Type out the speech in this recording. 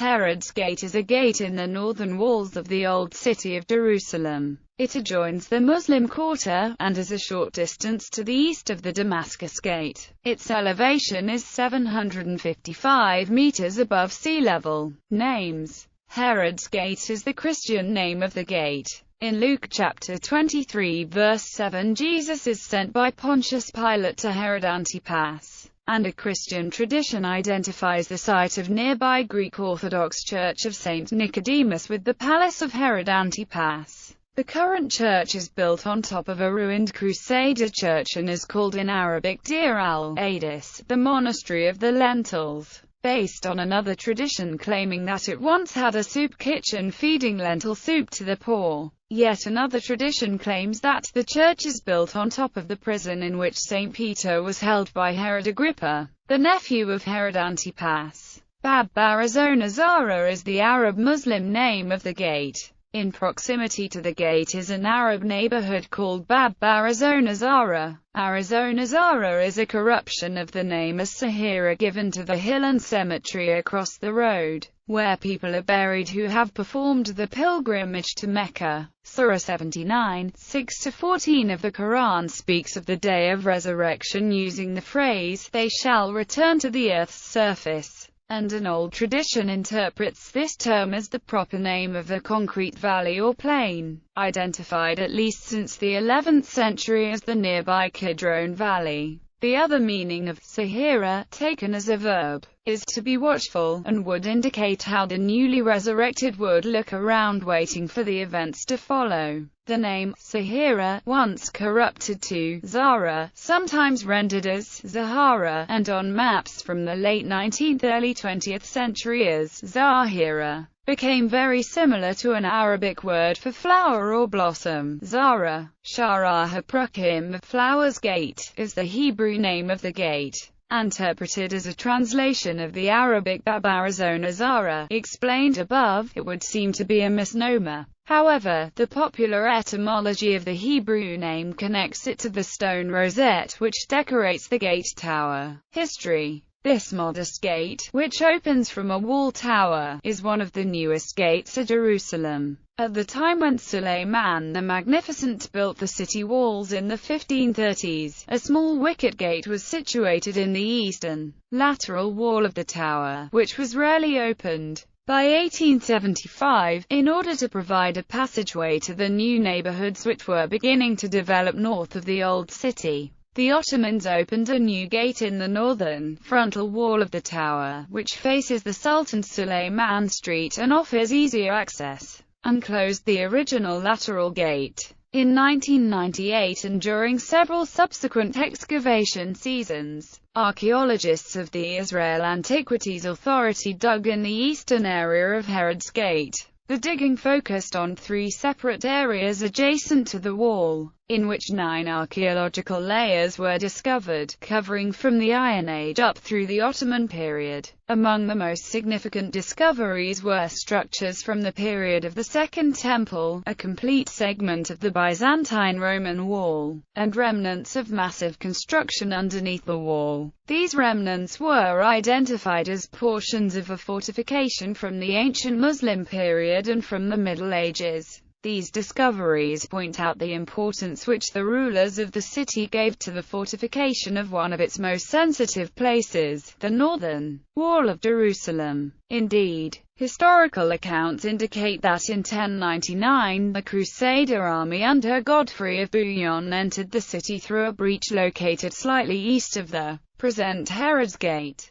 Herod's Gate is a gate in the northern walls of the Old City of Jerusalem. It adjoins the Muslim Quarter, and is a short distance to the east of the Damascus Gate. Its elevation is 755 meters above sea level. Names: Herod's Gate is the Christian name of the gate. In Luke chapter 23 verse 7, Jesus is sent by Pontius Pilate to Herod Antipas, and a Christian tradition identifies the site of nearby Greek Orthodox Church of St. Nicodemus with the palace of Herod Antipas. The current church is built on top of a ruined Crusader church and is called in Arabic Deir al-Adis, the Monastery of the Lentils, based on another tradition claiming that it once had a soup kitchen feeding lentil soup to the poor. Yet another tradition claims that the church is built on top of the prison in which St. Peter was held by Herod Agrippa, the nephew of Herod Antipas. Bab Barazona Zara is the Arab Muslim name of the gate. In proximity to the gate is an Arab neighborhood called Bab Barazona Zara. Arizona Zara is a corruption of the name as-Sahira given to the hill and cemetery across the road, where people are buried who have performed the pilgrimage to Mecca. Surah 79, 6-14 of the Quran speaks of the day of resurrection using the phrase, "They shall return to the earth's surface," and an old tradition interprets this term as the proper name of the concrete valley or plain, identified at least since the 11th century as the nearby Kidron Valley. The other meaning of Sahira, taken as a verb, is to be watchful, and would indicate how the newly resurrected would look around waiting for the events to follow. The name, Sahira, once corrupted to Zara, sometimes rendered as Zahara, and on maps from the late 19th early 20th century as Zahira, became very similar to an Arabic word for flower or blossom. Zara, Sharah HaPrukim, Flowers Gate, is the Hebrew name of the gate, interpreted as a translation of the Arabic Bab Barazona Zara, explained above. It would seem to be a misnomer. However, the popular etymology of the Hebrew name connects it to the stone rosette which decorates the gate tower. History: this modest gate, which opens from a wall tower, is one of the newest gates of Jerusalem. At the time when Suleiman the Magnificent built the city walls in the 1530s, a small wicket gate was situated in the eastern, lateral wall of the tower, which was rarely opened. By 1875, in order to provide a passageway to the new neighborhoods which were beginning to develop north of the old city, the Ottomans opened a new gate in the northern, frontal wall of the tower, which faces the Sultan Suleiman Street and offers easier access, and closed the original lateral gate. In 1998 and during several subsequent excavation seasons, archaeologists of the Israel Antiquities Authority dug in the eastern area of Herod's Gate. The digging focused on 3 separate areas adjacent to the wall, in which 9 archaeological layers were discovered, covering from the Iron Age up through the Ottoman period. Among the most significant discoveries were structures from the period of the Second Temple, a complete segment of the Byzantine Roman wall, and remnants of massive construction underneath the wall. These remnants were identified as portions of a fortification from the ancient Muslim period and from the Middle Ages. These discoveries point out the importance which the rulers of the city gave to the fortification of one of its most sensitive places, the northern wall of Jerusalem. Indeed, historical accounts indicate that in 1099, the Crusader army under Godfrey of Bouillon entered the city through a breach located slightly east of the present Herod's Gate.